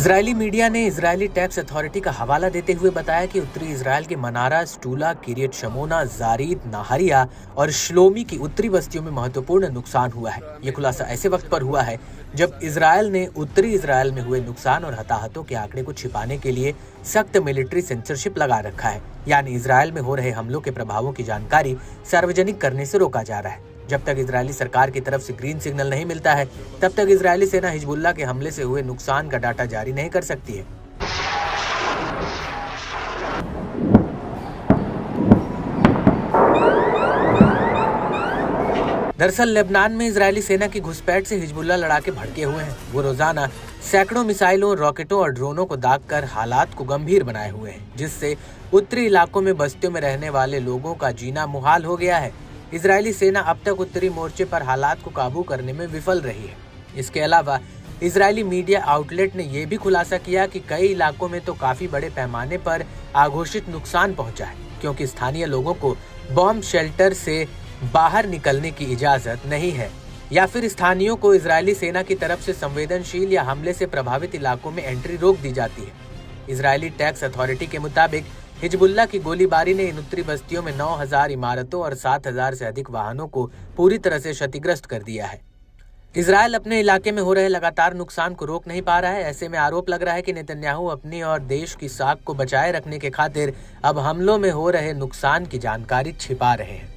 Israeli media ने Israeli tax authority का हवाला देते हुए बताया कि उत्तरी इजरायल के मनारा, स्टूला, किरियत शमोना, जारीद, नाहरिया और श्लोमी की उत्तरी बस्तियों में महत्वपूर्ण नुकसान हुआ है। ये खुलासा ऐसे वक्त पर हुआ है जब इजरायल ने उत्तरी इजरायल में हुए नुकसान और हताहतों के आंकड़े को छिपाने के लिए सख्त मिलिट्री सेंसरशिप लगा रखा है। यानी इजरायल में हो रहे हमलों के प्रभावों की जानकारी सार्वजनिक करने से रोका जा रहा है। जब तक इजरायली सरकार की तरफ से ग्रीन सिग्नल नहीं मिलता है, तब तक इजरायली सेना हिजबुल्लाह के हमले से हुए नुकसान का डाटा जारी नहीं कर सकती है। दरअसल लेबनान में इजरायली सेना की घुसपैठ से हिजबुल्लाह लड़ाके भड़के हुए हैं। वो रोजाना सैकड़ों मिसाइलों, रॉकेटों और ड्रोनों को दागकर हालात को गंभीर बनाए हुए हैं, जिससे उत्तरी इलाकों में बस्तियों में रहने वाले लोगों का जीना मुहाल हो गया है। इजरायली सेना अब तक उत्तरी मोर्चे पर हालात को काबू करने में विफल रही है। इसके अलावा इजरायली मीडिया आउटलेट ने यह भी खुलासा किया कि कई इलाकों में तो काफी बड़े पैमाने पर आघोषित नुकसान पहुंचा है, क्योंकि स्थानीय लोगों को बॉम्ब शेल्टर से बाहर निकलने की इजाजत नहीं है, या फिर स्थानीयों को इजरायली सेना की तरफ से संवेदनशील या हमले से प्रभावित इलाकों में एंट्री रोक दी जाती है। इजरायली टैक्स अथॉरिटी के मुताबिक हिजबुल्लाह की गोलीबारी ने इन उत्तरी बस्तियों में 9,000 इमारतों और 7,000 से अधिक वाहनों को पूरी तरह से क्षतिग्रस्त कर दिया है। इजरायल अपने इलाके में हो रहे लगातार नुकसान को रोक नहीं पा रहा है। ऐसे में आरोप लग रहा है कि नेतन्याहू अपनी और देश की साख को बचाए रखने के खातिर अब हमलों में हो रहे नुकसान की जानकारी छिपा रहे हैं।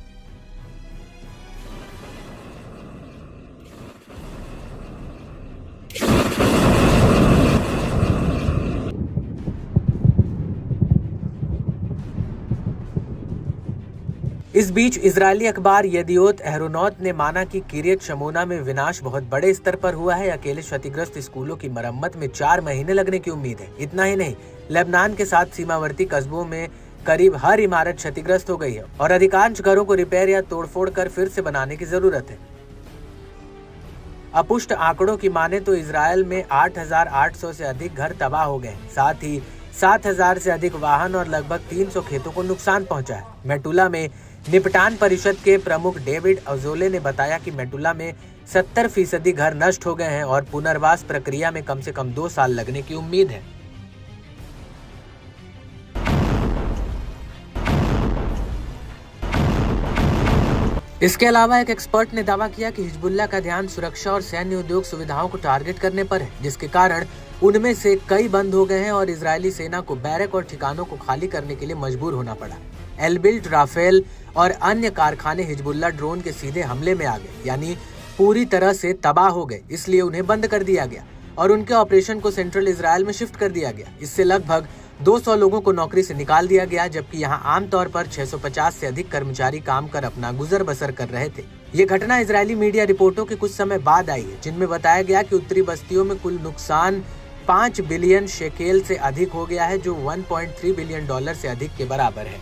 इस बीच इजरायली अखबार येदियोत अहरोनोत ने माना कि किरियत शमोना में विनाश बहुत बड़े स्तर पर हुआ है। अकेले क्षतिग्रस्त स्कूलों की मरम्मत में 4 महीने लगने की उम्मीद है। इतना ही नहीं, लेबनान के साथ सीमावर्ती कस्बों में करीब हर इमारत क्षतिग्रस्त हो गई है और अधिकांश घरों को रिपेयर या तोड़फोड़ कर फिर से बनाने की जरूरत है। अपुष्ट आंकड़ों की माने तो इजरायल में 8,800 से अधिक घर तबाह हो गए। साथ ही 7,000 से अधिक वाहन और लगभग 300 खेतों को नुकसान पहुंचा है। मेटुला में निपटान परिषद के प्रमुख डेविड अजोले ने बताया कि मेटुला में 70% घर नष्ट हो गए हैं और पुनर्वास प्रक्रिया में कम से कम 2 साल लगने की उम्मीद है। इसके अलावा एक एक्सपर्ट ने दावा किया कि हिजबुल्लाह का ध्यान सुरक्षा और सैन्य उद्योग सुविधाओं को टारगेट करने पर है, जिसके कारण उनमें से कई बंद हो गए हैं और इजरायली सेना को बैरक और ठिकानों को खाली करने के लिए मजबूर होना पड़ा। एलबिल्ट, राफेल और अन्य कारखाने हिजबुल्लाह ड्रोन के सीधे हमले में आ गए, यानी पूरी तरह से तबाह हो गए। इसलिए उन्हें बंद कर दिया गया और उनके ऑपरेशन को सेंट्रल इजरायल में शिफ्ट कर दिया गया। इससे लगभग 200 लोगों को नौकरी से निकाल दिया गया, जबकि यहाँ आमतौर पर 650 से अधिक कर्मचारी काम कर अपना गुजर बसर कर रहे थे। ये घटना इजरायली मीडिया रिपोर्टों के कुछ समय बाद आई है, जिनमें बताया गया कि उत्तरी बस्तियों में कुल नुकसान 5 बिलियन शेकेल से अधिक हो गया है, जो $1.3 बिलियन से अधिक के बराबर है।